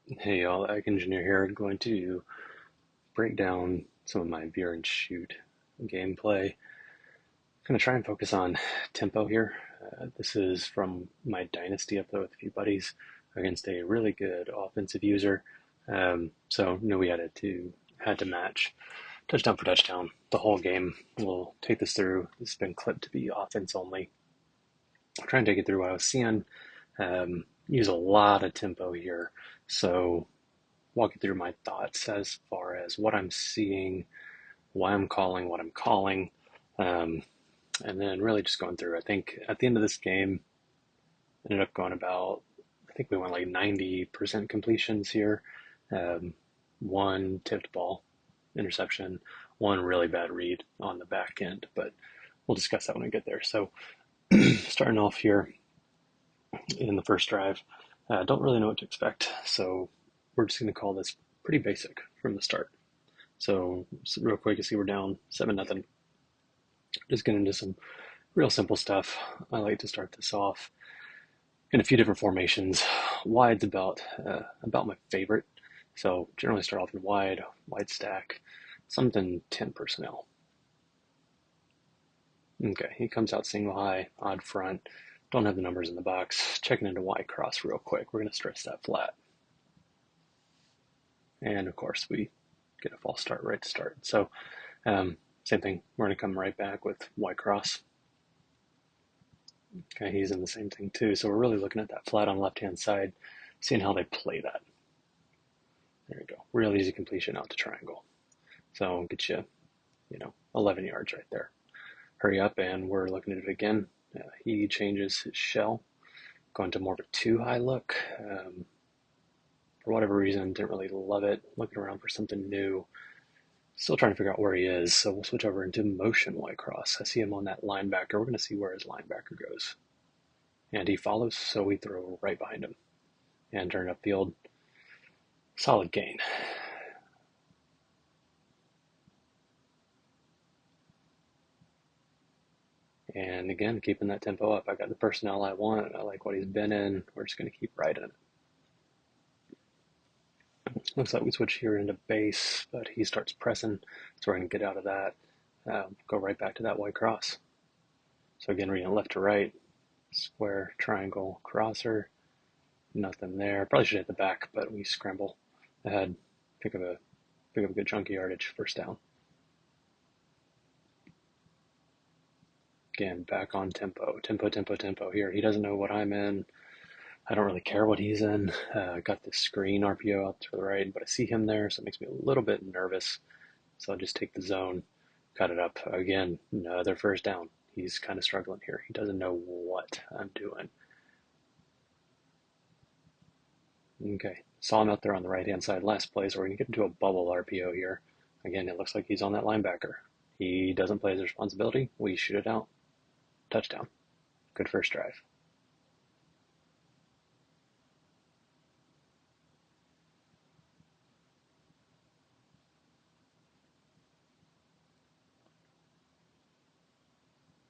Hey y'all, Ag Engineer here. I'm going to break down some of my Veer and Shoot gameplay. I'm going to try and focus on tempo here. This is from my Dynasty upload with a few buddies against a really good offensive user. So knew we had to match touchdown for touchdown the whole game. We'll take this through. This has been clipped to be offense only. I'll try and take it through what I was seeing. Use a lot of tempo here. So walk you through my thoughts as far as what I'm seeing, why I'm calling what I'm calling, um, and then really just going through. I think at the end of this game, ended up going about, I think we went like 90% completions here. Um, One tipped ball, interception, one really bad read on the back end, but we'll discuss that when we get there. So starting off here in the first drive, don't really know what to expect. So we're just going to call this pretty basic from the start. So real quick, you see we're down 7-0. Just getting into some real simple stuff. I like to start this off in a few different formations. Wide's about my favorite. So generally start off in wide stack, something 10 personnel. Okay, he comes out single high, odd front. Don't have the numbers in the box. Checking into Y cross real quick. We're going to stretch that flat. And of course, we get a false start right to start. So same thing. We're going to come right back with Y cross. Okay, he's in the same thing too. So we're really looking at that flat on the left-hand side, seeing how they play that. There you go. Real easy completion out to triangle. So get you, 11 yards right there. Hurry up, and we're looking at it again. He changes his shell, going to more of a too high look. For whatever reason, didn't really love it. Looking around for something new. Still trying to figure out where he is. So we'll switch over into motion Y cross. I see him on that linebacker. We're going to see where his linebacker goes. And he follows, so we throw right behind him and turn upfield. Solid gain. And again, keeping that tempo up. I got the personnel I want. I like what he's been in. We're just going to keep riding it. Looks like we switch here into base, but he starts pressing. So we're going to get out of that. Go right back to that white cross. So again, reading left to right. Square, triangle, crosser. Nothing there. Probably should hit the back, but we scramble ahead. Pick up a good chunk of yardage. First down. Again, back on tempo. Tempo, tempo, tempo here. He doesn't know what I'm in. I don't really care what he's in. I got this screen RPO out to the right, but I see him there, so it makes me a little bit nervous. So I'll just take the zone, cut it up. Again, another first down. He's kind of struggling here. He doesn't know what I'm doing. Okay, saw him out there on the right-hand side last play, so we're going to get into a bubble RPO here. Again, it looks like he's on that linebacker. He doesn't play his responsibility. We shoot it out. Touchdown. Good first drive.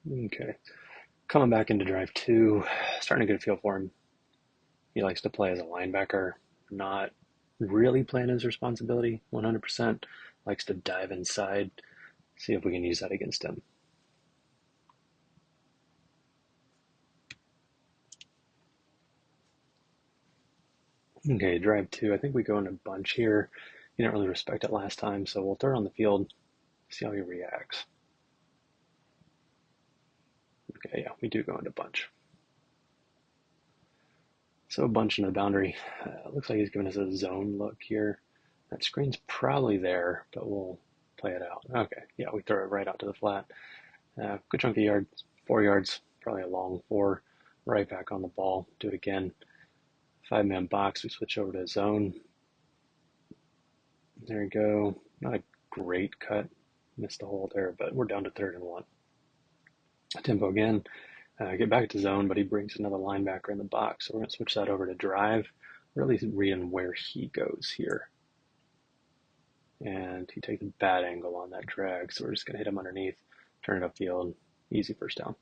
Okay. Coming back into drive two, starting to get a feel for him. He likes to play as a linebacker, not really playing his responsibility 100%. Likes to dive inside. See if we can use that against him. Okay, drive two. I think we go in a bunch here. He didn't really respect it last time, so we'll throw it on the field, see how he reacts. Okay, yeah, we do go into bunch. So a bunch into the boundary. Looks like he's giving us a zone look here. That screen's probably there, but we'll play it out. Okay, yeah, we throw it right out to the flat. Good chunk of yards, 4 yards, probably a long four. Right back on the ball. Do it again. 5-man box. We switch over to zone. There we go. Not a great cut. Missed the hole there, but we're down to 3rd and 1. Tempo again. Get back to zone, but he brings another linebacker in the box. So we're going to switch that over to drive. Really reading where he goes here. And he takes a bad angle on that drag, so we're just going to hit him underneath, turn it upfield. Easy first down.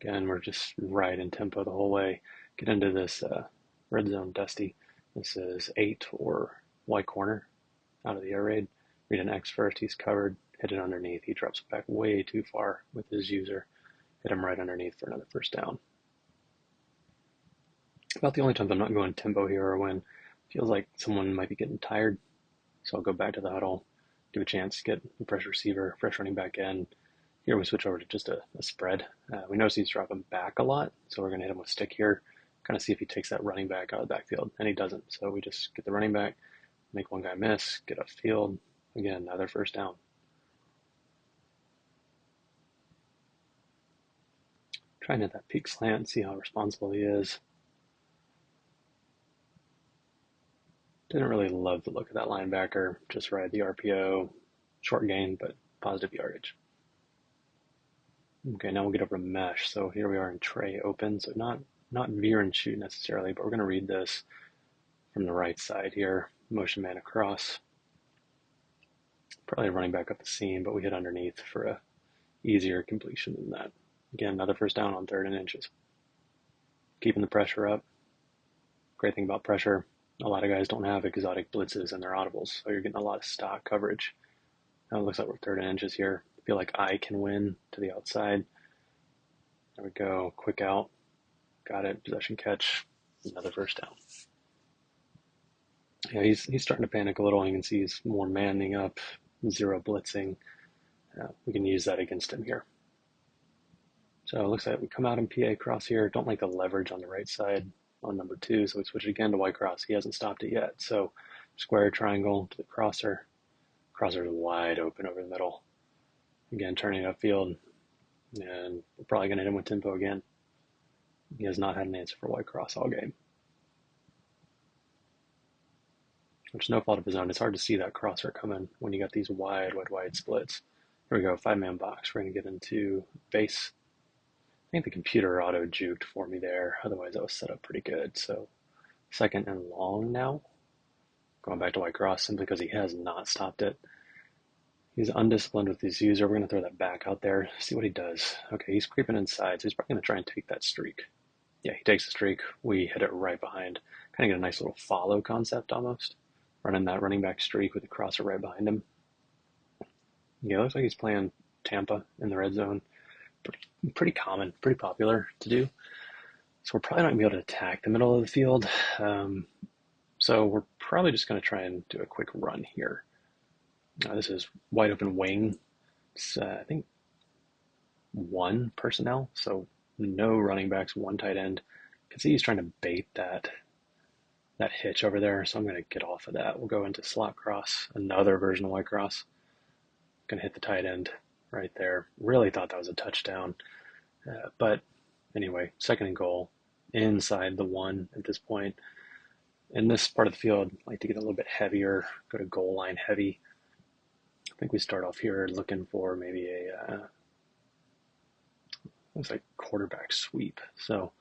Again, we're just riding tempo the whole way. Get into this red zone Dusty. This is 8 or Y corner out of the air raid. Read an X first, he's covered, hit it underneath. He drops back way too far with his user. Hit him right underneath for another first down. About the only times I'm not going tempo here are when it feels like someone might be getting tired. So I'll go back to the huddle, give a chance to get a fresh receiver, fresh running back in. Here we switch over to just a spread. We notice he's dropping back a lot, so we're going to hit him with stick here, kind of see if he takes that running back out of the backfield, and he doesn't. So we just get the running back, make one guy miss, get upfield. Again, another first down. Try and hit that peak slant, see how responsible he is. Didn't really love the look of that linebacker. Just ride the RPO, short gain, but positive yardage. Okay, now we'll get over to mesh. So here we are in tray open. So not veer and shoot necessarily, but we're going to read this from the right side here. Motion man across. Probably running back up the seam, but we hit underneath for a easier completion than that. Again, another first down on 3rd and inches. Keeping the pressure up. Great thing about pressure, a lot of guys don't have exotic blitzes in their audibles, so you're getting a lot of stock coverage. Now it looks like we're 3rd and inches here. I feel like I can win to the outside. There we go. Quick out. Got it. Possession catch. Another first down. Yeah, he's starting to panic a little. You can see he's more manning up, zero blitzing. We can use that against him here. So it looks like we come out in PA cross here. Don't like the leverage on the right side on number 2, so we switch it again to white cross. He hasn't stopped it yet. So square triangle to the crosser. Crosser is wide open over the middle. Again, turning upfield, and we're probably going to hit him with tempo again. He has not had an answer for white cross all game. Which, no fault of his own. It's hard to see that crosser coming when you got these wide splits. Here we go, 5-man box. We're going to get into base. I think the computer auto juked for me there. Otherwise, that was set up pretty good. So 2nd and long now. Going back to white cross simply because he has not stopped it. He's undisciplined with his user. We're going to throw that back out there, see what he does. Okay, he's creeping inside, so he's probably going to try and take that streak. Yeah, he takes the streak. We hit it right behind. Kind of get a nice little follow concept almost. Running that running back streak with the crosser right behind him. Yeah, looks like he's playing Tampa in the red zone. Pretty common, pretty popular to do. So we're probably not going to be able to attack the middle of the field. So we're probably just going to try and do a quick run here. This is wide open wing. It's, I think, 1 personnel, so no running backs, 1 tight end. You can see he's trying to bait that hitch over there, so I'm going to get off of that. We'll go into slot cross, another version of white cross. Going to hit the tight end right there. Really thought that was a touchdown. But anyway, 2nd and goal, inside the 1 at this point. In this part of the field, I like to get a little bit heavier, go to goal line heavy. I think we start off here looking for maybe a looks like quarterback sweep. So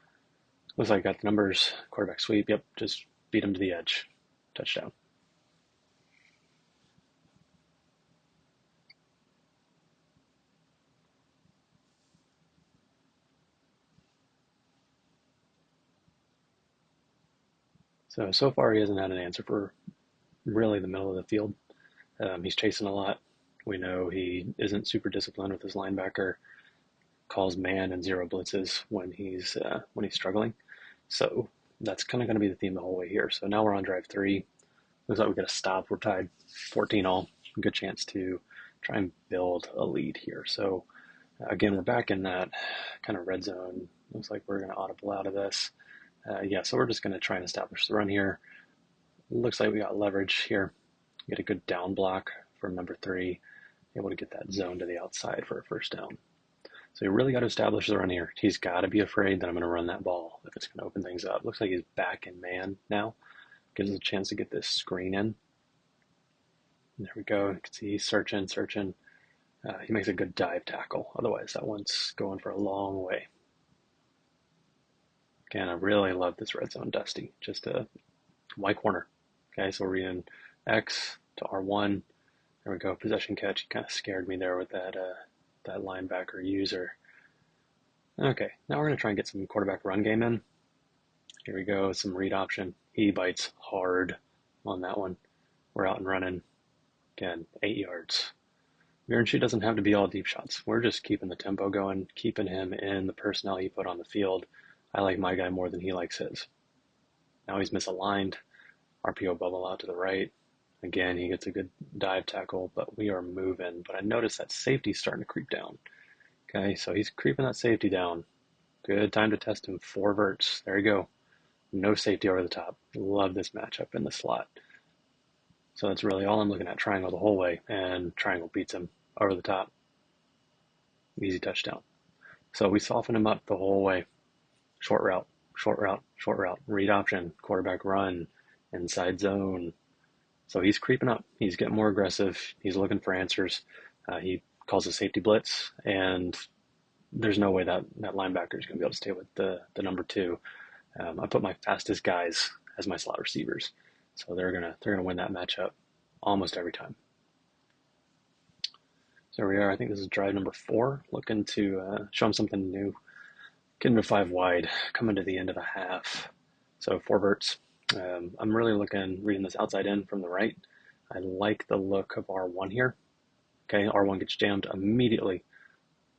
looks like I got the numbers. Quarterback sweep. Yep, just beat him to the edge. Touchdown. So far he hasn't had an answer for really the middle of the field. He's chasing a lot. We know he isn't super disciplined with his linebacker. Calls man and 0 blitzes when he's struggling. So that's kind of going to be the theme the whole way here. So now we're on drive 3. Looks like we get a stop. We're tied 14 all. Good chance to try and build a lead here. So again, we're back in that kind of red zone. Looks like we're going to audible out of this. Yeah, so we're just going to try and establish the run here. Looks like we got leverage here. Get a good down block from number 3. Able to get that zone to the outside for a first down. So you really got to establish the run here. He's got to be afraid that I'm going to run that ball if it's going to open things up. Looks like he's back in man now. Gives us a chance to get this screen in. There we go. You can see he's searching. He makes a good dive tackle. Otherwise, that one's going for a long way. Again, I really love this red zone Dusty. Just a Y corner. Okay, so we're reading X to R1. There we go. Possession catch. He kind of scared me there with that linebacker user. Okay, now we're going to try and get some quarterback run game in. Here we go, some read option. He bites hard on that one. We're out and running. Again, 8 yards. Veer doesn't have to be all deep shots. We're just keeping the tempo going, keeping him in the personnel he put on the field. I like my guy more than he likes his. Now he's misaligned. RPO bubble out to the right. Again, he gets a good dive tackle, but we are moving. But I noticed that safety's starting to creep down. Okay, so he's creeping that safety down. Good time to test him. 4 verts. There you go. No safety over the top. Love this matchup in the slot. So that's really all I'm looking at. Triangle the whole way, and triangle beats him over the top. Easy touchdown. So we soften him up the whole way. Short route, short route, short route. Read option, quarterback run, inside zone. So he's creeping up. He's getting more aggressive. He's looking for answers. He calls a safety blitz, and there's no way that linebacker is going to be able to stay with the number 2. I put my fastest guys as my slot receivers, so they're gonna win that matchup almost every time. So here we are. I think this is drive number 4, looking to show them something new. Getting to 5 wide, coming to the end of the half. So 4 verts. I'm really reading this outside in from the right. I like the look of R1 here. Okay, R1 gets jammed immediately.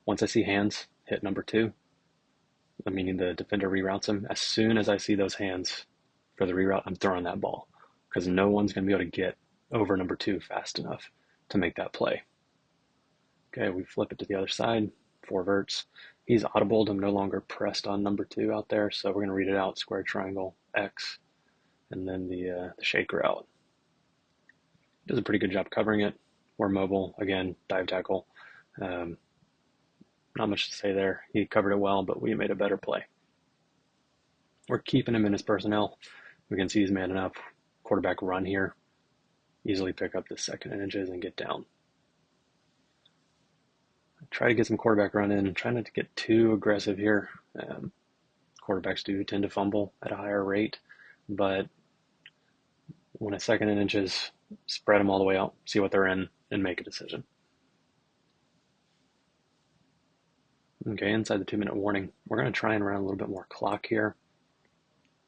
Once I see hands hit number 2, meaning the defender reroutes him, as soon as I see those hands for the reroute, I'm throwing that ball because no one's going to be able to get over number 2 fast enough to make that play. Okay, we flip it to the other side, 4 verts. He's audibled. I'm no longer pressed on number 2 out there, so we're going to read it out, square triangle, X, and then the shake route. Does a pretty good job covering it. We're mobile, again, dive tackle. Not much to say there. He covered it well, but we made a better play. We're keeping him in his personnel. We can see he's manning up. Quarterback run here. Easily pick up the 2nd and inches and get down. Try to get some quarterback run in. Try not to get too aggressive here. Quarterbacks do tend to fumble at a higher rate, but when a 2nd and inches, spread them all the way out, see what they're in, and make a decision. Okay, inside the 2-minute warning, we're going to try and run a little bit more clock here.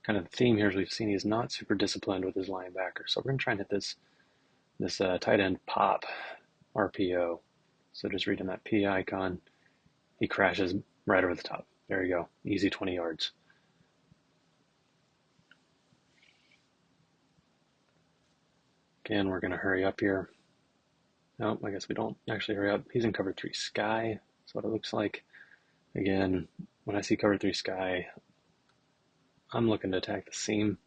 Kind of the theme here, as we've seen, he's not super disciplined with his linebacker, so we're going to try and hit this tight end pop RPO. So just reading that P icon, he crashes right over the top. There you go, easy 20 yards. Again, we're going to hurry up here. No, I guess we don't actually hurry up. He's in cover 3 sky. That's what it looks like. Again, when I see cover 3 sky, I'm looking to attack the seam.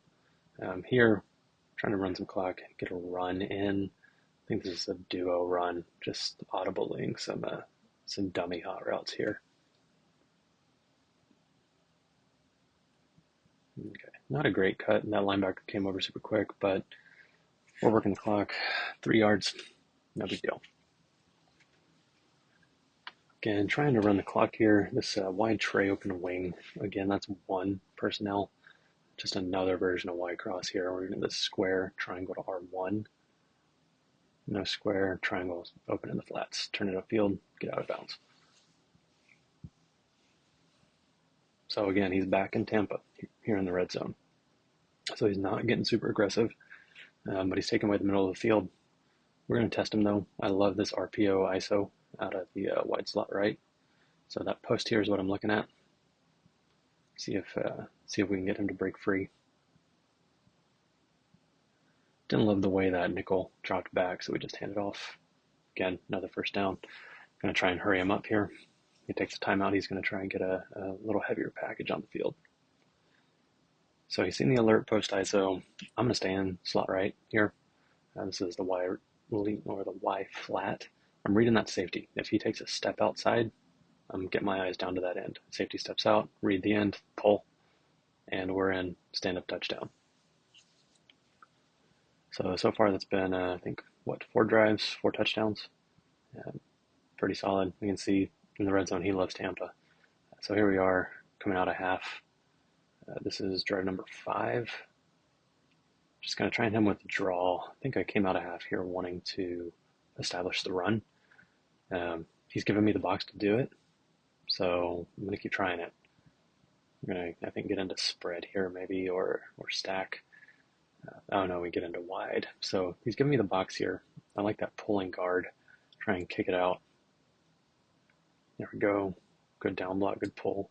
Here, trying to run some clock, get a run in. I think this is a duo run, just audibling some dummy hot routes here. Okay, not a great cut, and that linebacker came over super quick, but we're working the clock. 3 yards, no big deal. Again, trying to run the clock here. This wide tray open wing. Again, that's 1 personnel. Just another version of Y cross here. We're going to the square, triangle to R1. No square, triangle, open in the flats. Turn it upfield, get out of bounds. So again, he's back in Tampa here in the red zone. So he's not getting super aggressive, but he's taking away the middle of the field. We're going to test him though. I love this RPO ISO out of the wide slot right. So that post here is what I'm looking at. See if we can get him to break free. Didn't love the way that nickel dropped back, so we just handed off. Again, another first down. Going to try and hurry him up here. He takes a timeout. He's going to try and get a little heavier package on the field. So he's seen the alert post ISO. I'm going to stay in slot right here. This is the Y or the Y flat. I'm reading that safety. If he takes a step outside, I'm getting my eyes down to that end. Safety steps out, read the end, pull, and we're in stand-up touchdown. So far that's been, I think, 4 drives, 4 touchdowns. Pretty solid. You can see in the red zone, he loves Tampa. So here we are, coming out of half. This is drive number 5. Just going to try and hit him with the draw. I think I came out of half here wanting to establish the run. He's given me the box to do it, so I'm going to keep trying it. We're gonna, I think, get into spread here maybe, or stack. Oh no, we get into wide. So he's giving me the box here. I like that pulling guard. Try and kick it out. There we go. Good down block, good pull.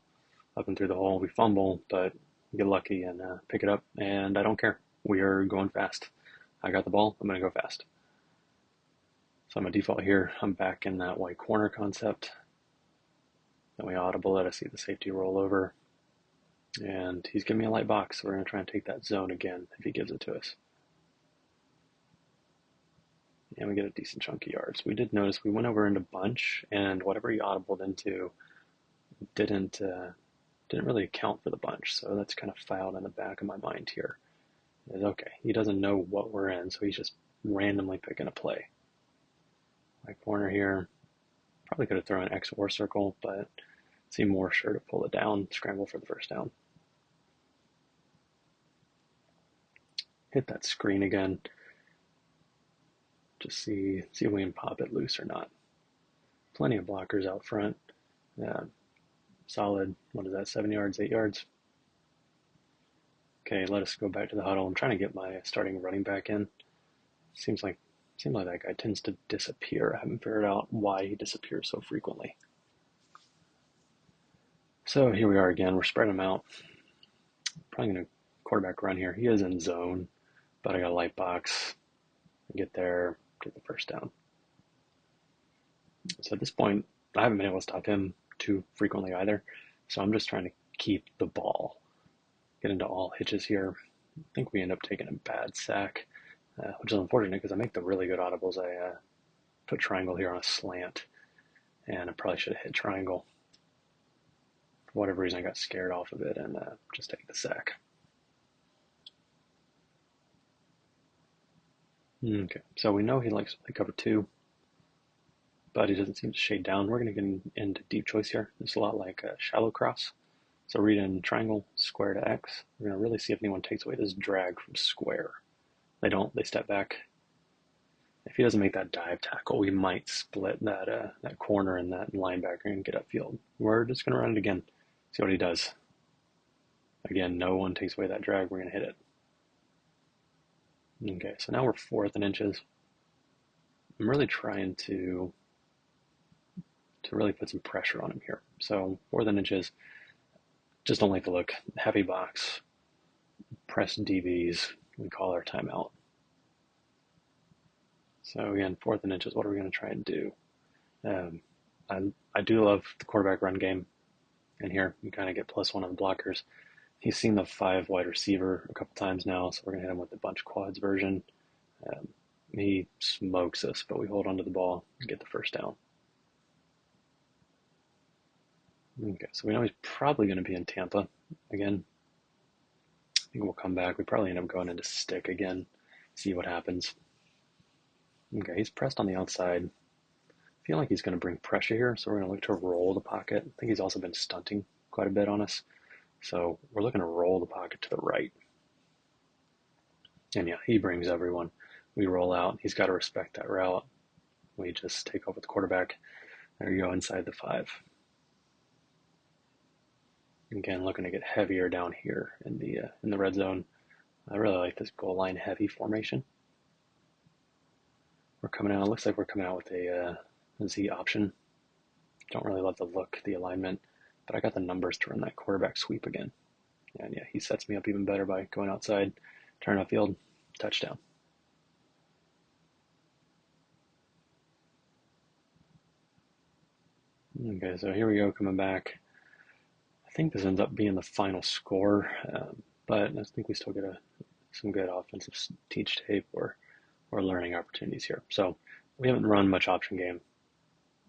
Up and through the hole. We fumble, but get lucky and pick it up. And I don't care. We are going fast. I got the ball. I'm going to go fast. So I'm a default here. I'm back in that white corner concept. Then we audible it. I see the safety roll over. And he's giving me a light box. So we're going to try and take that zone again if he gives it to us. And we get a decent chunk of yards. We did notice we went over into bunch, and whatever he audibled into didn't really account for the bunch. So that's kind of filed in the back of my mind here. Is okay, he doesn't know what we're in, so he's just randomly picking a play. My corner here, probably could have thrown an X or circle, but seemed more sure to pull it down, scramble for the first down. Hit that screen again. Just see if we can pop it loose or not. Plenty of blockers out front. Solid, what is that, 7 yards, 8 yards? Okay, let us go back to the huddle. I'm trying to get my starting running back in. Seems like that guy tends to disappear. I haven't figured out why he disappears so frequently. So here we are again. We're spreading him out. Probably going to quarterback run here. He is in zone, but I got a light box. Get there, get the first down. So at this point, I haven't been able to stop him too frequently either. So I'm just trying to keep the ball. Get into all hitches here. I think we end up taking a bad sack, which is unfortunate because I make the really good audibles. I put triangle here on a slant, and I probably should have hit triangle. For whatever reason, I got scared off of it and just take the sack. Okay, so we know he likes to play cover two, but he doesn't seem to shade down. We're going to get into deep choice here. It's a lot like a shallow cross. So read in triangle, square to X. We're going to really see if anyone takes away this drag from square. They don't. They step back. If he doesn't make that dive tackle, we might split that corner and that linebacker and get upfield. We're just going to run it again. See what he does. Again, no one takes away that drag. We're going to hit it. Okay, so now we're 4th and inches. I'm really trying to really put some pressure on him here. So 4th and inches. Just don't like the look. Heavy box. Press DBs. We call our timeout. So again, 4th and inches. What are we going to try and do? I do love the quarterback run game. And here you kind of get +1 on the blockers. He's seen the 5 wide receiver a couple times now, so we're going to hit him with the bunch quads version. He smokes us, but we hold onto the ball and get the first down. Okay, so we know he's probably going to be in Tampa again. I think we'll come back. We probably end up going into stick again, see what happens. Okay, he's pressed on the outside. I feel like he's going to bring pressure here, so we're going to look to roll the pocket. I think he's also been stunting quite a bit on us. So we're looking to roll the pocket to the right. And yeah, he brings everyone. We roll out. He's got to respect that route. We just take over the quarterback. There you go, inside the 5. Again, looking to get heavier down here in the red zone. I really like this goal line heavy formation. We're coming out. It looks like we're coming out with a Z option. Don't really love the look, the alignment, but I got the numbers to run that quarterback sweep again. And yeah, he sets me up even better by going outside, turn upfield, touchdown. Okay, so here we go, coming back. I think this ends up being the final score, but I think we still get some good offensive teach tape or learning opportunities here. So we haven't run much option game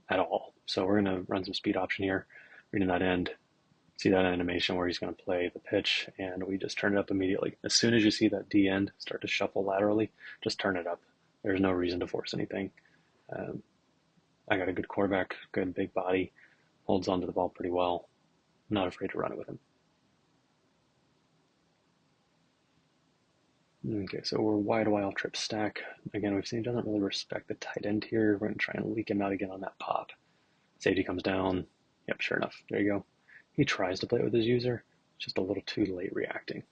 at all. So we're going to run some speed option here, reading that end, see that animation where he's going to play the pitch, and we just turn it up immediately. As soon as you see that D end start to shuffle laterally, just turn it up. There's no reason to force anything. I got a good quarterback, good big body, holds onto the ball pretty well. I'm not afraid to run it with him. Okay, so we're wide wild trip stack. Again, we've seen he doesn't really respect the tight end here. We're going to try and leak him out again on that pop. Safety comes down. Yep, sure enough. There you go. He tries to play with his user, just a little too late reacting.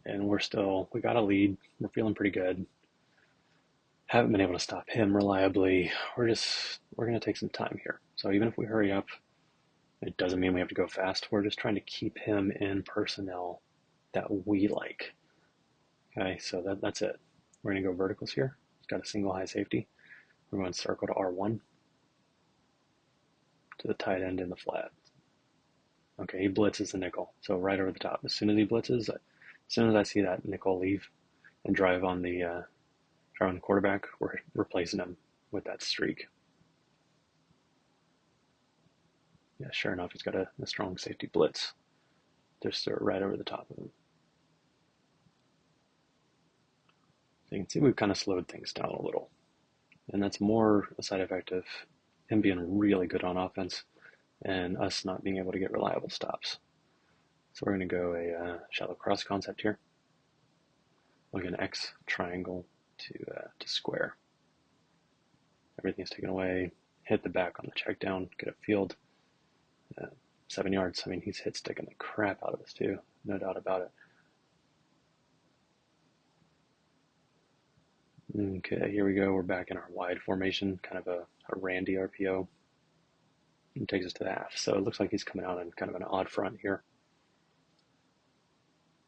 And we got a lead. We're feeling pretty good. Haven't been able to stop him reliably. We're going to take some time here. So even if we hurry up, it doesn't mean we have to go fast. We're just trying to keep him in personnel that we like. Okay, so that's it. We're going to go verticals here. He's got a single high safety. We're going to circle to R1 to the tight end in the flat. Okay, he blitzes the nickel. So right over the top. As soon as he blitzes, as soon as I see that nickel leave and drive on the quarterback, we're replacing him with that streak. Yeah, sure enough, he's got a strong safety blitz. Just right over the top of him. So you can see we've kind of slowed things down a little. And that's more a side effect of him being really good on offense and us not being able to get reliable stops. So we're going to go a shallow cross concept here. Look at an X triangle to square. Everything's taken away. Hit the back on the check down. Get a field. 7 yards. I mean, he's hit sticking the crap out of us too. No doubt about it. Okay, here we go. We're back in our wide formation, kind of a Randy RPO. It takes us to the half. So it looks like he's coming out in kind of an odd front here.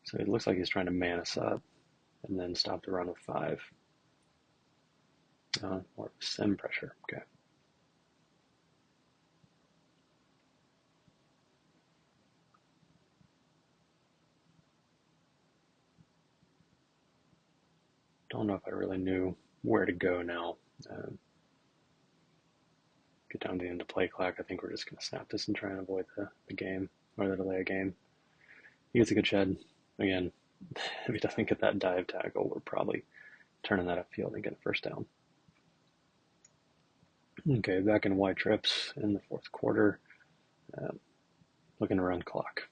So it looks like he's trying to man us up and then stop the run with 5. More sim pressure. Okay. Don't know if I really knew where to go now. Get down to the end of play clock. I think we're just going to snap this and try and avoid the game or the delay of game. He gets a good shed. Again, if he doesn't get that dive tackle, we're probably turning that upfield and getting a first down. Okay, back in wide trips in the fourth quarter. Looking to run clock.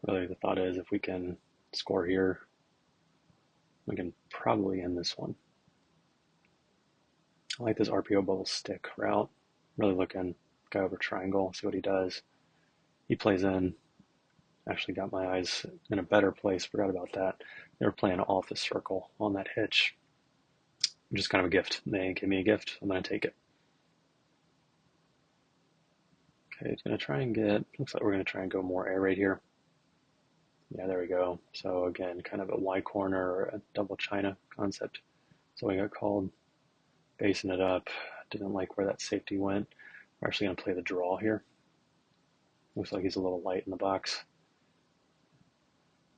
Really, the thought is if we can score here, we can probably end this one. I like this RPO bubble stick route. Really looking, guy over triangle, see what he does. He plays in. Actually got my eyes in a better place, forgot about that. They were playing off the circle on that hitch. Just kind of a gift. They gave me a gift, I'm going to take it. Okay, it's going to try and looks like we're going to try and go more air raid here. Yeah, there we go. So again, kind of a Y corner or a double China concept. So we got called, basing it up. Didn't like where that safety went. We're actually going to play the draw here. Looks like he's a little light in the box.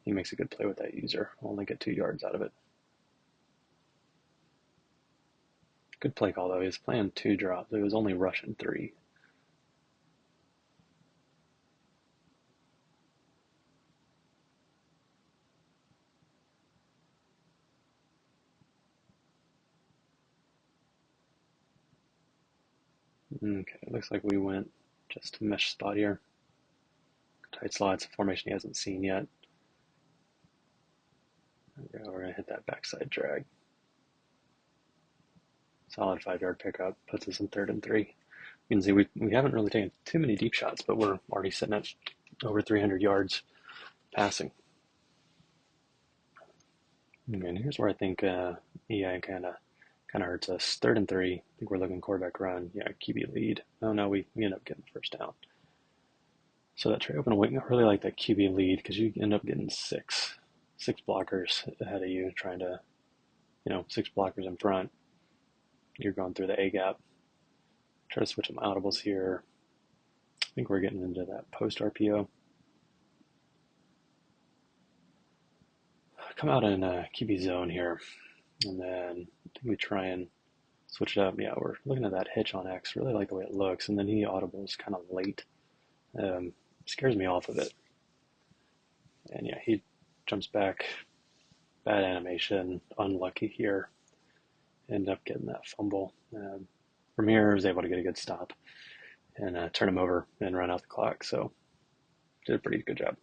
He makes a good play with that user. Only get 2 yards out of it. Good play call though. He was playing 2 drops. It was only rushing 3. Okay, it looks like we went just to mesh spot here. Tight slots, a formation he hasn't seen yet. We're going to hit that backside drag. Solid 5-yard pickup, puts us in 3rd and 3. You can see we haven't really taken too many deep shots, but we're already sitting at over 300 yards passing. And here's where I think EI kind of hurts us. 3rd and 3. I think we're looking quarterback run. Yeah, QB lead. Oh no, we end up getting the first down. So that trade open wing, I really like that QB lead because you end up getting six blockers ahead of you, trying to, 6 blockers in front. You're going through the A gap. Try to switch some audibles here. I think we're getting into that post RPO. Come out in QB zone here, and then I think we try and switch it up. Yeah, we're looking at that hitch on X. Really like the way it looks, and then he audibles kind of late. Scares me off of it. And yeah, he jumps back. Bad animation. Unlucky here. End up getting that fumble. From here, I was able to get a good stop and turn him over and run out the clock. So did a pretty good job.